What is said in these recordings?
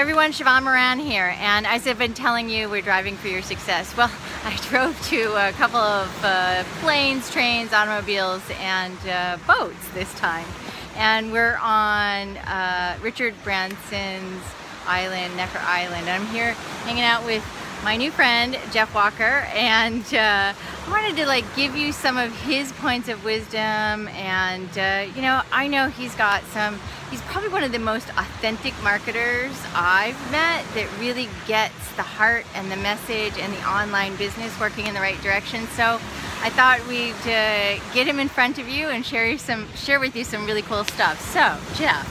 everyone, Sheevaun Moran here, and as I've been telling you, we're driving for your success. Well, I drove to a couple of planes, trains, automobiles, and boats this time. And we're on Richard Branson's island, Necker Island. I'm here hanging out with my new friend, Jeff Walker, and I wanted to give you some of his points of wisdom. And I know he's probably one of the most authentic marketers I've met that really gets the heart and the message and the online business working in the right direction. So I thought we'd get him in front of you and share with you some really cool stuff. So, Jeff,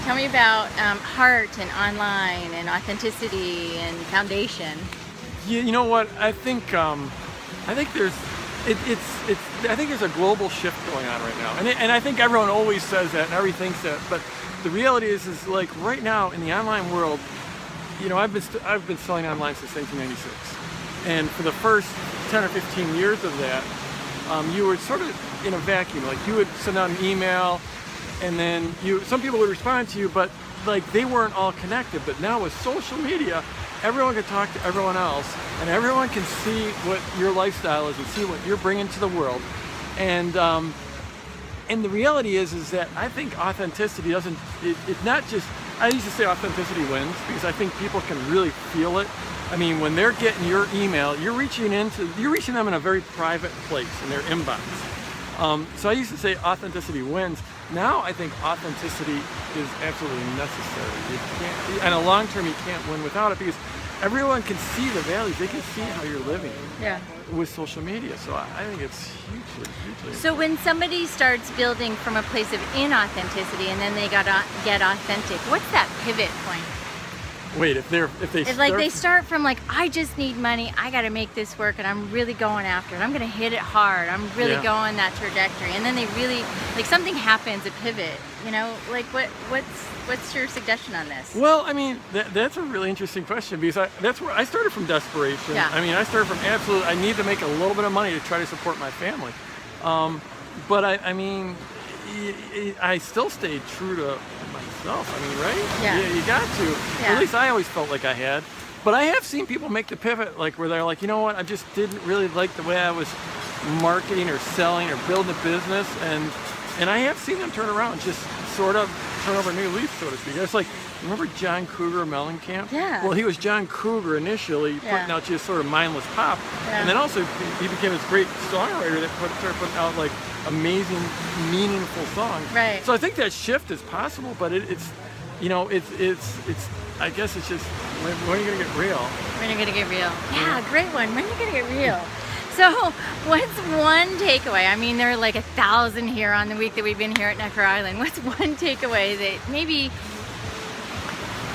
tell me about heart and online and authenticity and foundation. You know what? I think there's a global shift going on right now, and I think everyone always says that and everything thinks that, but the reality is like right now in the online world, I've been selling online since 1996, and for the first 10 or 15 years of that, you were sort of in a vacuum. Like you would send out an email, and then some people would respond to you, but they weren't all connected. But now with social media, everyone can talk to everyone else, and everyone can see what your lifestyle is and see what you're bringing to the world. And the reality is that I think authenticity doesn't. It's not just. I used to say authenticity wins because I think people can really feel it. I mean, when they're getting your email, you're reaching them in a very private place in their inbox. So I used to say authenticity wins. Now I think authenticity is absolutely necessary. In a long term, you can't win without it because everyone can see the values. They can see how you're living with social media. So I think it's hugely. So when somebody starts building from a place of inauthenticity and then they get authentic, what's that pivot point? Wait, if they start from I just need money, I got to make this work, and I'm really going after it. I'm going to hit it hard. I'm really going that trajectory, and then they really something happens, a pivot. What's your suggestion on this? Well, I mean that's a really interesting question because that's where I started from desperation. Yeah. I mean, I started from absolute. I need to make a little bit of money to try to support my family, but I still stayed true to myself. I mean, right? Yeah. You got to. Yeah. At least I always felt like I had. But I have seen people make the pivot, where they're like, you know what? I just didn't really like the way I was marketing or selling or building a business, and I have seen them turn around, and just sort of turn over a new leaf, so to speak. It's remember John Cougar Mellencamp? Yeah. Well, he was John Cougar initially, putting out just sort of mindless pop, and then also he became this great songwriter that started putting out amazing, meaningful songs. Right. So I think that shift is possible, but it's I guess it's just when are you gonna get real? When are you gonna get real? Yeah, great one. When are you gonna get real? So what's one takeaway? I mean, there are 1,000 here on the week that we've been here at Necker Island. What's one takeaway that maybe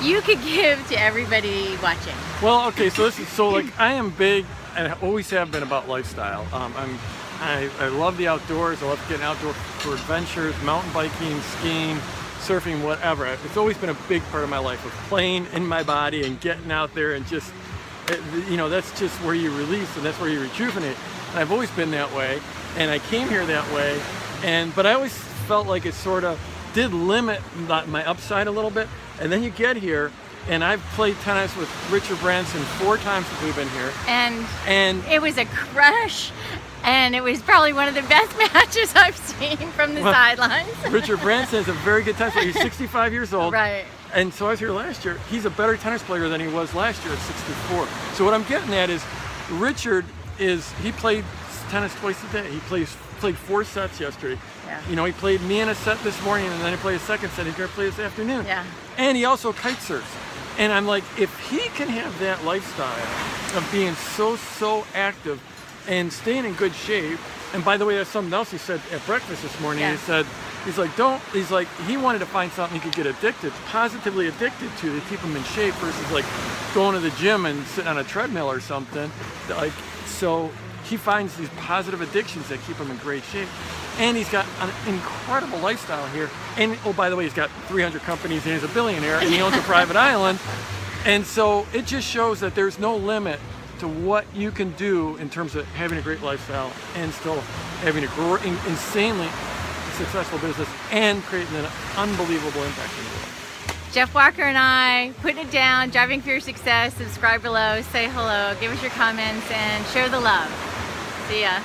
you could give to everybody watching? Well, okay, so I am big and I always have been about lifestyle. I love the outdoors. I love getting outdoor for adventures, mountain biking, skiing, surfing, whatever. It's always been a big part of my life of playing in my body and getting out there and just, that's just where you release and that's where you rejuvenate. And I've always been that way, and I came here that way, but I always felt like it sort of did limit my upside a little bit. And then you get here, and I've played tennis with Richard Branson 4 times since we've been here. And it was a crush. And it was probably one of the best matches I've seen from the sidelines. Richard Branson is a very good tennis player. He's 65 years old. Right. And so I was here last year. He's a better tennis player than he was last year at 64. So what I'm getting at is Richard he played tennis twice a day. He played 4 sets yesterday. Yeah. He played me in a set this morning, and then he played a second set. He's going to play this afternoon. Yeah. And he also kite surfs. And I'm like, if he can have that lifestyle of being so active and staying in good shape, and by the way, that's something else he said at breakfast this morning. Yeah. He wanted to find something he could get positively addicted to keep him in shape versus going to the gym and sitting on a treadmill or something. So he finds these positive addictions that keep him in great shape. And he's got an incredible lifestyle here. And oh, by the way, he's got 300 companies and he's a billionaire and he owns a private island. And so it just shows that there's no limit to what you can do in terms of having a great lifestyle and still having a insanely successful business and creating an unbelievable impact in the world. Jeff Walker and I, putting it down, driving for your success. Subscribe below, say hello, give us your comments, and share the love. See ya.